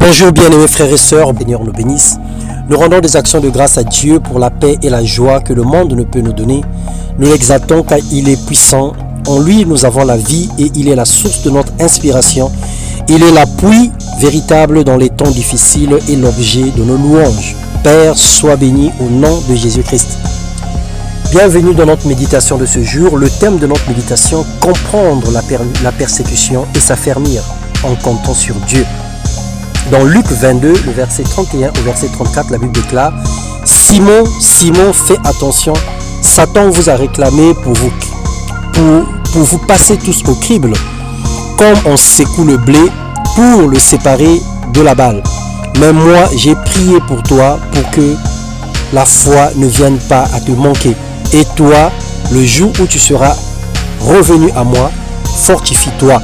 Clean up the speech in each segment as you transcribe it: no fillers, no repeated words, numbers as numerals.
Bonjour bien-aimés frères et sœurs, Seigneur nous bénisse. Nous rendons des actions de grâce à Dieu pour la paix et la joie que le monde ne peut nous donner. Nous l'exaltons car il est puissant. En lui, nous avons la vie et il est la source de notre inspiration. Il est l'appui véritable dans les temps difficiles et l'objet de nos louanges. Père, sois béni au nom de Jésus-Christ. Bienvenue dans notre méditation de ce jour. Le thème de notre méditation, comprendre la persécution et s'affermir en comptant sur Dieu. Dans Luc 22, le verset 31 au verset 34, la Bible déclare « Simon, Simon, fais attention, Satan vous a réclamé pour vous passer tous au crible, comme on secoue le blé pour le séparer de la balle. Mais moi, j'ai prié pour toi pour que la foi ne vienne pas à te manquer. Et toi, le jour où tu seras revenu à moi, fortifie-toi. »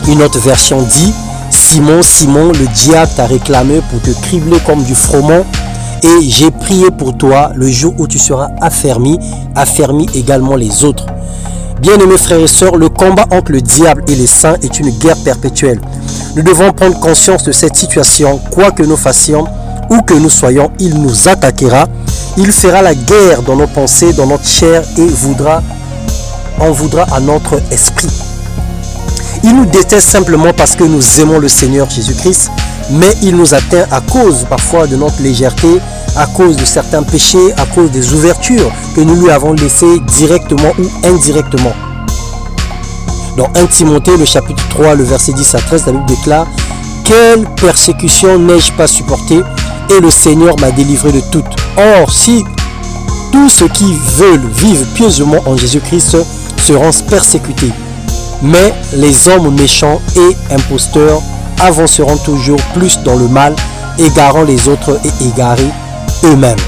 Une autre version dit « Simon, Simon, le diable t'a réclamé pour te cribler comme du froment et j'ai prié pour toi le jour où tu seras affermi également les autres. » Bien-aimés frères et sœurs, le combat entre le diable et les saints est une guerre perpétuelle. Nous devons prendre conscience de cette situation. Quoi que nous fassions, où que nous soyons, il nous attaquera. Il fera la guerre dans nos pensées, dans notre chair et en voudra à notre esprit. Il nous déteste simplement parce que nous aimons le Seigneur Jésus-Christ, mais il nous atteint à cause parfois de notre légèreté, à cause de certains péchés, à cause des ouvertures que nous lui avons laissées directement ou indirectement. Dans 1 Timothée, le chapitre 3, le verset 10 à 13, la Bible déclare « Quelle persécution n'ai-je pas supportée et le Seigneur m'a délivré de toutes. Or, si tous ceux qui veulent vivre pieusement en Jésus-Christ seront persécutés, mais les hommes méchants et imposteurs avanceront toujours plus dans le mal, égarant les autres et égarés eux-mêmes. »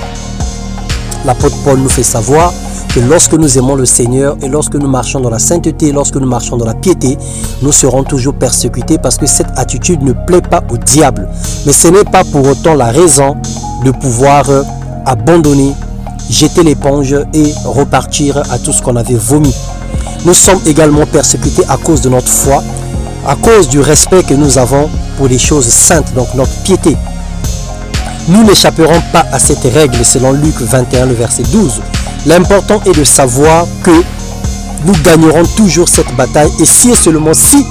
L'apôtre Paul nous fait savoir que lorsque nous aimons le Seigneur et lorsque nous marchons dans la sainteté, lorsque nous marchons dans la piété, nous serons toujours persécutés parce que cette attitude ne plaît pas au diable. Mais ce n'est pas pour autant la raison de pouvoir abandonner, jeter l'éponge et repartir à tout ce qu'on avait vomi. Nous sommes également persécutés à cause de notre foi, à cause du respect que nous avons pour les choses saintes, donc notre piété. Nous n'échapperons pas à cette règle selon Luc 21, le verset 12. L'important est de savoir que nous gagnerons toujours cette bataille et si et seulement si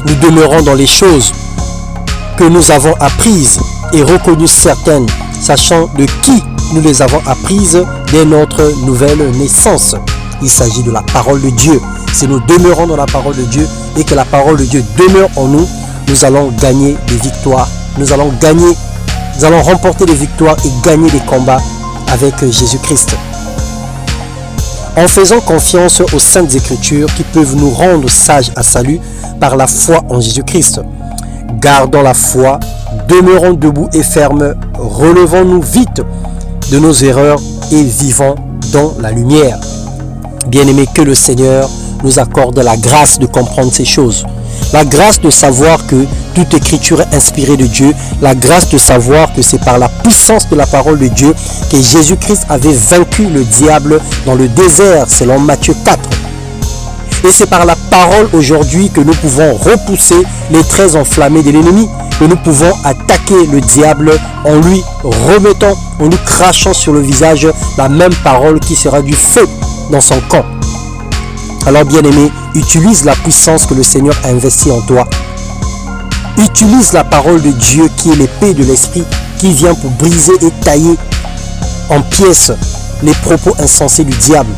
nous demeurons dans les choses que nous avons apprises et reconnues certaines, sachant de qui nous les avons apprises dès notre nouvelle naissance. Il s'agit de la parole de Dieu. Si nous demeurons dans la parole de Dieu et que la parole de Dieu demeure en nous, nous allons gagner des victoires. Nous allons remporter des victoires et gagner des combats avec Jésus-Christ. En faisant confiance aux saintes écritures qui peuvent nous rendre sages à salut par la foi en Jésus-Christ. Gardons la foi, demeurons debout et fermes, relevons-nous vite de nos erreurs et vivons dans la lumière. Bien-aimés, que le Seigneur nous accorde la grâce de comprendre ces choses. La grâce de savoir que toute écriture est inspirée de Dieu. La grâce de savoir que c'est par la puissance de la parole de Dieu que Jésus-Christ avait vaincu le diable dans le désert, selon Matthieu 4. Et c'est par la parole aujourd'hui que nous pouvons repousser les traits enflammés de l'ennemi, que nous pouvons attaquer le diable en lui remettant, en lui crachant sur le visage la même parole qui sera du feu dans son camp. Alors bien-aimé, utilise la puissance que le Seigneur a investie en toi. Utilise la parole de Dieu qui est l'épée de l'esprit qui vient pour briser et tailler en pièces les propos insensés du diable.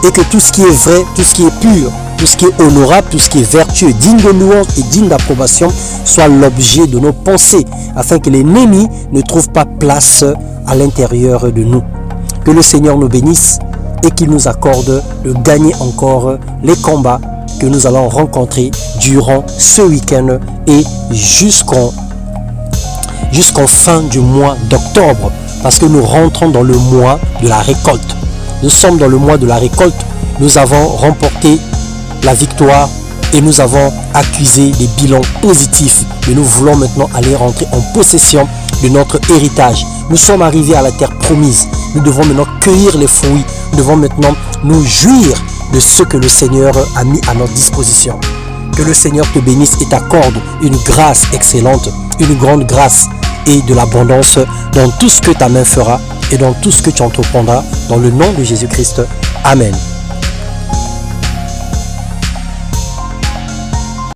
Et que tout ce qui est vrai, tout ce qui est pur, tout ce qui est honorable, tout ce qui est vertueux, digne de louange et digne d'approbation soit l'objet de nos pensées afin que l'ennemi ne trouve pas place à l'intérieur de nous. Que le Seigneur nous bénisse et qu'il nous accorde de gagner encore les combats que nous allons rencontrer durant ce week-end et jusqu'en fin du mois d'octobre, parce que nous rentrons dans le mois de la récolte. Nous sommes dans le mois de la récolte. Nous avons remporté la victoire et nous avons accusé des bilans positifs. Mais nous voulons maintenant aller rentrer en possession de notre héritage. Nous sommes arrivés à la terre promise. Nous devons maintenant cueillir les fruits. Nous devons maintenant nous jouir de ce que le Seigneur a mis à notre disposition. Que le Seigneur te bénisse et t'accorde une grâce excellente, une grande grâce et de l'abondance dans tout ce que ta main fera et dans tout ce que tu entreprendras dans le nom de Jésus-Christ. Amen.